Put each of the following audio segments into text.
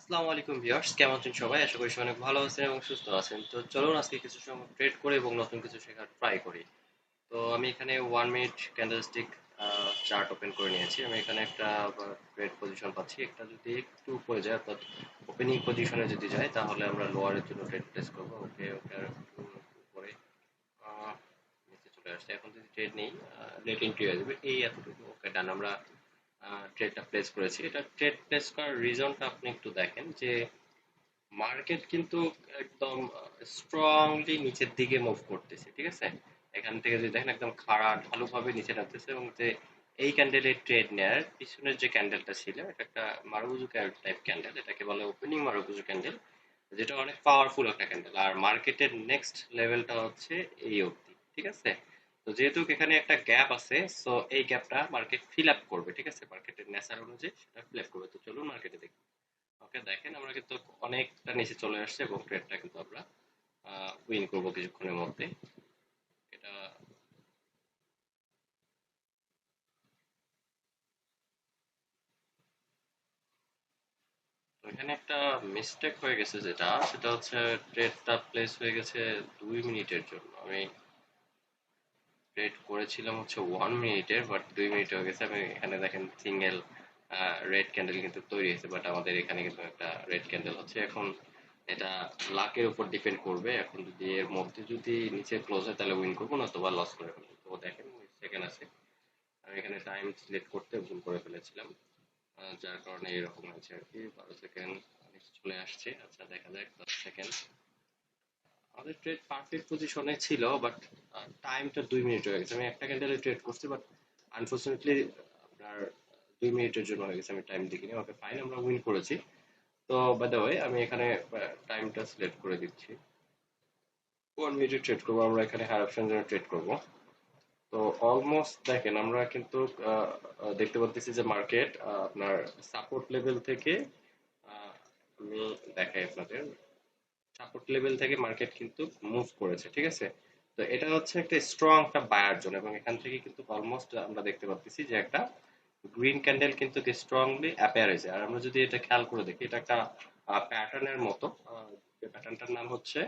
আসসালামু আলাইকুম ভিউয়ার্স, কেমন আছেন সবাই? আশা করি সবাই অনেক ভালো আছেন এবং সুস্থ আছেন। তো চলুন আজকে কিছু সময় ট্রেড করে এবং নতুন কিছু শেখার ট্রাই করি। তো আমি এখানে 1 মিনিট ক্যান্ডেলস্টিক চার্ট ওপেন করে নিয়েছি। আমি এখানে একটা ট্রেড পজিশন পাচ্ছি। একটা যদি একটু উপরে যায়, অর্থাৎ ওপেনিং পজিশনে যদি যায়, তাহলে আমরা লোয়ারের জন্য ট্রেড প্লেস করবো। ওকে ওকে, আর একটু উপরে আহ, নিচে চলে আসছে। এখন যদি ট্রেড নেই, লেট এন্ট্রি হয়ে যাবে। এই এতটুকু ওকে ডান, আমরা ট্রেডটা প্লেস করেছি। এটা ট্রেড প্লেস করার রিজনটা আপনি একটু দেখেন যে মার্কেট কিন্তু একদম স্ট্রংলি নিচের দিকে মুভ করতেছে, ঠিক আছে? এখান থেকে যদি দেখেন একদম খাড়া ঢালু ভাবে নিচে নামতেছে, এবং যে এই ক্যান্ডেলের ট্রেড নেয়ার পিছনের যে ক্যান্ডেলটা ছিল, এটা একটা মারুবুজু টাইপ ক্যান্ডেল, এটাকে বলে ওপেনিং মারুবুজু ক্যান্ডেল, যেটা অনেক পাওয়ারফুল একটা ক্যান্ডেল। আর মার্কেটের নেক্সট লেভেলটা হচ্ছে এই অবধি, ঠিক আছে? তো যেহেতু এখানে একটা গ্যাপ আছে, সো এই গ্যাপটা মার্কেট ফিল আপ করবে, ঠিক আছে? মার্কেটের নেচার অনুযায়ী সেটা ফিল আপ করবে। তো চলুন মার্কেটে দেখি। ওকে, দেখেন আমরা কিন্তু অনেকটা নিচে চলে আসছে এবং ট্রেডটা কিন্তু আমরা উইন করবো কিছুক্ষণের মধ্যে। এটা তো এখানে একটা মিস্টেক হয়ে গেছে, যেটা সেটা হচ্ছে ট্রেডটা প্লেস হয়ে গেছে 2 মিনিটের জন্য। আমি ট্রেড করেছিলাম হচ্ছে 1 মিনিটের, বাট 2 মিনিট হয়ে গেছে। আমি এখানে দেখেন সিঙ্গেল রেড ক্যান্ডেল কিন্তু তৈরি হয়েছে, বাট আমাদের এখানে কিন্তু একটা রেড ক্যান্ডেল হচ্ছে। এখন এটা লাকের উপর ডিপেন্ড করবে। এখন যদি এর মধ্যে যদি নিচে ক্লোজ হয় তাহলে উইন করবো, না তো বা লস করে ফেলবো। তো দেখেন সেকেন্ড আছে, আমি এখানে টাইম সিলেক্ট করতে ভুল করে ফেলেছিলাম, যার কারণে এরকম হয়েছে আর কি। 12 সেকেন্ড চলে আসছে। আচ্ছা, দেখা যাক 10 সেকেন্ড। আমাদের ট্রেড পারফেক্ট পজিশনে ছিল, বাট টাইমটা 2 মিনিট হয়ে গেছে। আমি একটা ক্যান্ডেলে ট্রেড করছি, বাট আনফর্চুনেটলি আপনার 2 মিনিটের জন্য হয়ে গেছে। আমি টাইম দেখিনি। ওকে ফাইন, আমরা উইন করেছি। তো বাই দ্য ওয়ে, আমি এখানে টাইমটা সিলেক্ট করে দিচ্ছি। 1 মিনিটে ট্রেড করবো আমরা এখানে, হায়ার অপশন জন্য ট্রেড করবো। তো অলমোস্ট দেখেন আমরা কিন্তু দেখতে পাচ্ছি যে মার্কেট আপনার সাপোর্ট লেভেল থেকে, আহ, আমি দেখাই আপনাদের, সাপোর্ট লেভেল থেকে মার্কেট কিন্তু মুভ করেছে, ঠিক আছে? তো এটা হচ্ছে একটা স্ট্রং একটা বায়ার জোন, এবং এখান থেকে কিন্তু অলমোস্ট আমরা দেখতে পাচ্ছি যে একটা গ্রিন ক্যান্ডেল কিন্তু স্ট্রংলি অ্যাপিয়ার হয়েছে। আর আমরা যদি এটা খেয়াল করে দেখি, এটা একটা প্যাটার্নের মতো। যে প্যাটার্নটার নাম হচ্ছে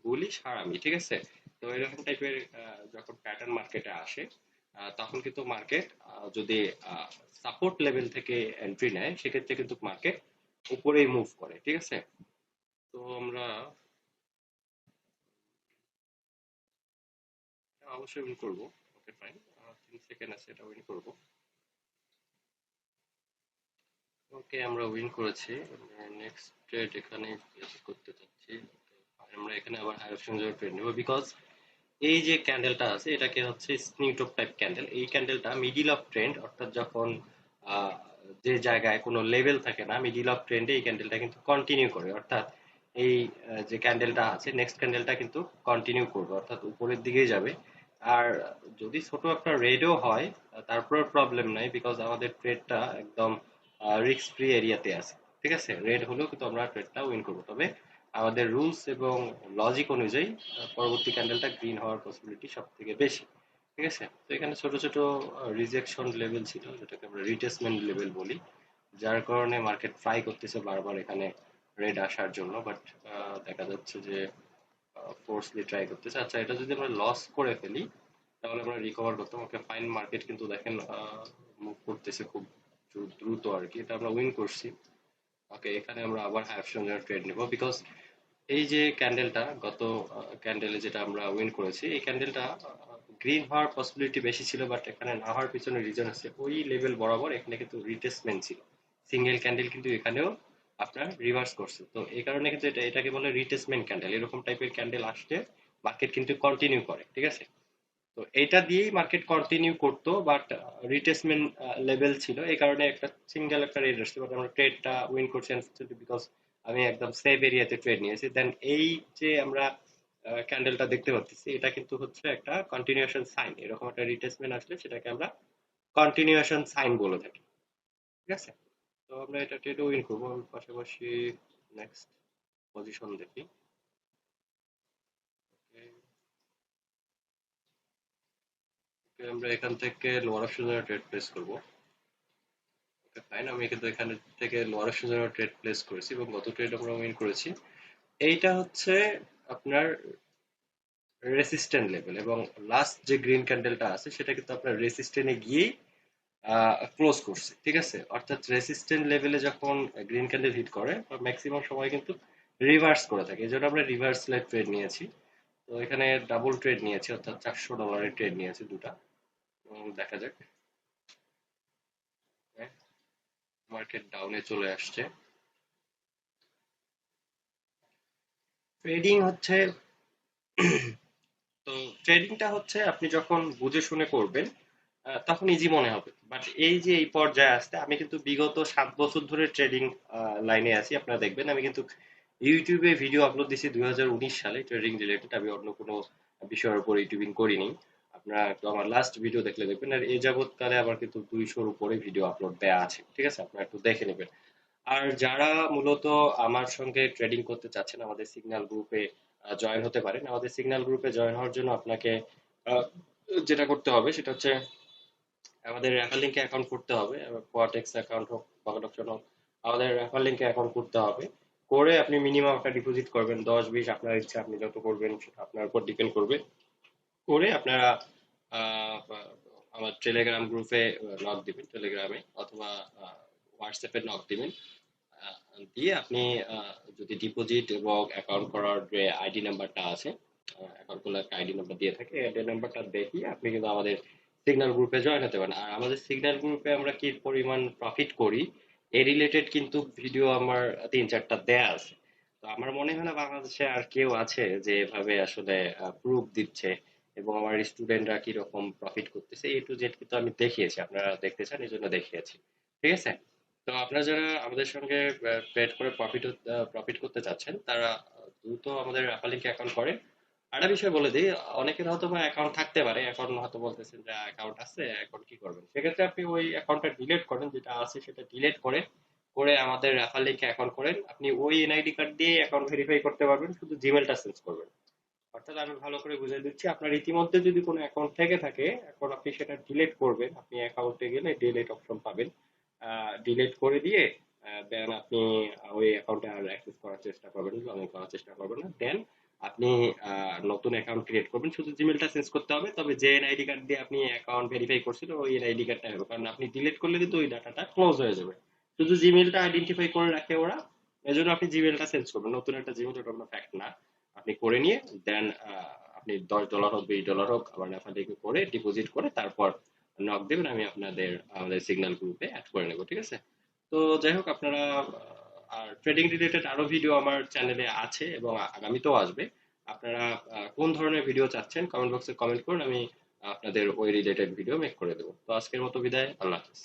বুলিশ হারামি, ঠিক আছে? তো এরকম টাইপের যখন প্যাটার্ন মার্কেটে আসে, তখন কিন্তু মার্কেট যদি সাপোর্ট লেভেল থেকে এন্ট্রি নেয়, সেক্ষেত্রে কিন্তু মার্কেট উপরেই মুভ করে, ঠিক আছে? তো আমরা অবশ্যই উইন করবো। ওকে ফাইন, 3 সেকেন্ড আছে, এটা উইন করবো। ওকে, আমরা উইন করেছি। নেক্সট ট্রেড এখানে place করতে চাচ্ছি। আমরা এখানে আবার হায়ার অপশন ট্রেড নেবো, বিকজ এই যে ক্যান্ডেলটা আছে, এটাকে হচ্ছে স্নিউটপ টাইপ ক্যান্ডেল। এই ক্যান্ডেলটা মিডিল অফ ট্রেন্ড, অর্থাৎ যখন আহ, যে জায়গায় কোনো লেভেল থাকে না, মিডিল অফ ট্রেন্ডে এই ক্যান্ডেলটা কিন্তু কন্টিনিউ করে। অর্থাৎ এই যে ক্যান্ডেলটা আছে, নেক্সট ক্যান্ডেলটা কিন্তু কন্টিনিউ করবে, অর্থাৎ উপরের দিকেই যাবে। আর যদি ছোট একটা রেডও হয়, তারপরে প্রবলেম নাই, বিকজ আমাদের ট্রেডটা একদম রিস্ক ফ্রি এরিয়াতে আছে, ঠিক আছে? রেড হলেও কিন্তু আমরা ট্রেডটা উইন করবো, তবে আমাদের রুলস এবং লজিক অনুযায়ী পরবর্তী ক্যান্ডেলটা গ্রিন হওয়ার পসিবিলিটি সব থেকে বেশি, ঠিক আছে? তো এখানে ছোট ছোট রিজেকশন লেভেল ছিল, যেটাকে আমরা রিটেসমেন্ট লেভেল বলি, যার কারণে মার্কেট ট্রাই করতেছে বারবার এখানে রেড আসার জন্য, বাট দেখা যাচ্ছে যে ফোর্সলি ট্রাই করতেছে। আচ্ছা, এটা যদি আমরা লস করে ফেলি তাহলে আমরা রিকভার করতাম। ওকে ফাইন, মার্কেট কিন্তু দেখেন মুভ করতেছে খুব দ্রুত আর কি। এটা আমরা উইন করছি। ওকে, এখানে আমরা আবার হাফ জন্য ট্রেড নেব, বিকজ এই যে ক্যান্ডেলটা গত ক্যান্ডেলে যেটা আমরা উইন করেছি, এই ক্যান্ডেলটা গ্রিন হওয়ার পসিবিলিটি বেশি ছিল, বাট এখানে না হওয়ার পিছনে রিজন আছে ওই লেভেল বরাবর এখানে কিন্তু রিটেসমেন্ট ছিল। সিঙ্গেল ক্যান্ডেল কিন্তু এখানেও আপনার রিভার্স করছে। তো এই কারণে কিন্তু এটাকে বলে রিটেসমেন্ট ক্যান্ডেল। এরকম টাইপের ক্যান্ডেল আসলে মার্কেট কিন্তু কন্টিনিউ করে, ঠিক আছে? তো এইটা দিয়েই মার্কেট কন্টিনিউ করতো, বাট রিটেসমেন্ট লেভেল ছিল, এই কারণে একটা সিঙ্গেল একটা রেড আসছে, বাট আমরা ট্রেডটা উইন করছি বিকজ আমি একদম সেফ এরিয়াতে ট্রেড নিয়েছি। দেন এই যে আমরা ক্যান্ডেলটা দেখতে পাচ্ছি, এটা কিন্তু হচ্ছে একটা কন্টিনিউশন সাইন। এরকম একটা রিটেসমেন্ট আসলে সেটাকে আমরা কন্টিনিউশন সাইন বলে থাকি, ঠিক আছে? তো আমরা এটা ট্রেড উইন করবো। আমি পাশাপাশি নেক্সট পজিশন দেখি। Okay, আমরা এখান থেকে লোয়ার অপশনে ট্রেড প্লেস করবো। ফাইন, আমি কিন্তু এখানে থেকে লোয়ার অপশন জন্য ট্রেড প্লেস করেছি এবং গত ট্রেড আমরা উইন করেছি। এইটা হচ্ছে আপনার রেসিস্ট্যান্ট লেভেল, এবং লাস্ট যে গ্রিন ক্যান্ডেলটা আছে সেটা কিন্তু আপনার রেসিস্ট্যান্টে গিয়েই ক্লোজ করছে, ঠিক আছে? অর্থাৎ রেসিস্ট্যান্ট লেভেলে যখন গ্রিন ক্যান্ডেল হিট করে ম্যাক্সিমাম সময় কিন্তু রিভার্স করে থাকে, এই জন্য আমরা রিভার্স লাইট ট্রেড নিয়েছি। তো এখানে ডাবল ট্রেড নিয়েছি, অর্থাৎ $400 ট্রেড নিয়েছি দুটা। দেখা যাক। মার্কেট ডাউনে চলে আসছে। ট্রেডিং হচ্ছে, তো ট্রেডিংটা হচ্ছে আপনি যখন বুঝে শুনে করবেন তখন ইজি মনে হবে, বাট এই যে এই পর্যায়ে আসতে, আমি কিন্তু বিগত 7 বছর ধরে ট্রেডিং লাইনে আছি। আপনারা দেখবেন আমি কিন্তু ইউটিউবে ভিডিও আপলোড দিছি 2019 সালে ট্রেডিং রিলেটেড, আমি অন্য কোনো বিষয়ের উপর ইউটিউবিং করিনি। আপনারা একটু আমার লাস্ট ভিডিও দেখলে দেখবেন, আর এই যাবৎকালে আমার কিন্তু 200-র উপরে ভিডিও আপলোড দেওয়া আছে, ঠিক আছে? আপনারা একটু দেখে নেবেন। আর যারা মূলত আমার সঙ্গে ট্রেডিং করতে চাচ্ছেন, আমাদের সিগন্যাল গ্রুপে জয়েন হতে পারেন। আমাদের সিগন্যাল গ্রুপে জয়েন হওয়ার জন্য আপনাকে আহ, যেটা করতে হবে সেটা হচ্ছে আমাদের রেফার লিঙ্কে অ্যাকাউন্ট করতে হবে, কোয়াটেক্স অ্যাকাউন্ট হোক, পকেট অপশন হোক, আমাদের রেফার লিঙ্কে অ্যাকাউন্ট করতে হবে। করে আপনি মিনিমাম একটা ডিপোজিট করবেন, 10-20 আপনার ইচ্ছা, আপনি যত করবেন সেটা আপনার উপর ডিপেন্ড করবে। করে আপনারা আহ, আমার টেলিগ্রাম গ্রুপে নক দিবেন, টেলিগ্রামে অথবা হোয়াটসঅ্যাপে নক দিবেন। আহ, দিয়ে আপনি যদি ডিপোজিট এবং অ্যাকাউন্ট করার যে আইডি নাম্বারটা আছে, অ্যাকাউন্ট খোলার একটা আইডি নাম্বার দিয়ে থাকে, আইডি নাম্বারটা দেখিয়ে আপনি কিন্তু আমাদের সিগন্যাল গ্রুপে জয়েন হতে পারেন। আর আমাদের সিগন্যাল গ্রুপে আমরা কি পরিমাণ প্রফিট করি এই রিলেটেড কিন্তু ভিডিও আমার 3-4টা দেয়া আছে। তো আমার মনে হয় না বাংলাদেশে আর কেউ আছে যে এভাবে আসলে প্রুফ দিচ্ছে, এবং আমার স্টুডেন্টরা কি রকম প্রফিট করতেছে এ টু জেড কিন্তু আমি দেখিয়েছি। আপনারা দেখতে চান এই জন্য দেখিয়েছি, ঠিক আছে? তো আপনারা যারা আমাদের সঙ্গে ট্রেড করে প্রফিট করতে চাচ্ছেন তারা দ্রুত আমাদের রাফালিংকে অ্যাকাউন্ট করেন। আরেকটা বিষয় বলে দিই, অনেকের হয়তো বা অ্যাকাউন্ট থাকতে পারে, এখন হয়তো বলতেছেন যে অ্যাকাউন্ট আছে, এখন কি করবেন? সেক্ষেত্রে আপনি ওই অ্যাকাউন্টটা ডিলিট করেন, যেটা আছে সেটা ডিলিট করে করে আমাদের রেফার লিংকে অ্যাকাউন্ট করেন। আপনি ওই এনআইডি কার্ড দিয়ে অ্যাকাউন্ট ভেরিফাই করতে পারবেন, শুধু জিমেলটা চেঞ্জ করবেন। অর্থাৎ আমি ভালো করে বুঝিয়ে দিচ্ছি, আপনার ইতিমধ্যে যদি কোনো অ্যাকাউন্ট থেকে থাকে, এখন আপনি সেটা ডিলিট করবেন। আপনি অ্যাকাউন্টে গেলে ডিলিট অপশন পাবেন, ডিলিট করে দিয়ে দেন আপনি ওই অ্যাকাউন্টে আর অ্যাক্সেস করার চেষ্টা করবেন, লগ ইন করার চেষ্টা করবেন না। দেন আপনি নতুন অ্যাকাউন্ট ক্রিয়েট করবেন, শুধু জিমেলটা চেঞ্জ করতে হবে। তবে যে এনআইডি কার্ড দিয়ে আপনি অ্যাকাউন্ট ভেরিফাই করছিলেন ওই এনআইডি কার্ডটা হবে, কারণ আপনি ডিলিট করলে কিন্তু ওই ডাটাটা ক্লোজ হয়ে যাবে। শুধু জিমেলটা আইডেন্টিফাই করে রাখে ওরা, এজন্য আপনি জিমেলটা চেঞ্জ করবেন, নতুন একটা জিমেল, ওটা কোনো ফ্যাক্ট না। আপনি করে নিয়ে দেন আপনি $10 হোক, $20 হোক, আবার নেফা থেকে করে ডিপোজিট করে তারপর নক দেবেন, আমি আপনাদের আমাদের সিগন্যাল গ্রুপে অ্যাড করে নেবো, ঠিক আছে? তো যাই হোক, আপনারা আর ট্রেডিং রিলেটেড আরো ভিডিও আমার চ্যানেলে আছে এবং আগামীতেও আসবে। আপনারা কোন ধরনের ভিডিও চাচ্ছেন কমেন্ট বক্সে কমেন্ট করুন, আমি আপনাদের ওই রিলেটেড ভিডিও মেক করে দেবো। তো আজকের মতো বিদায়, আল্লাহ হাফিজ।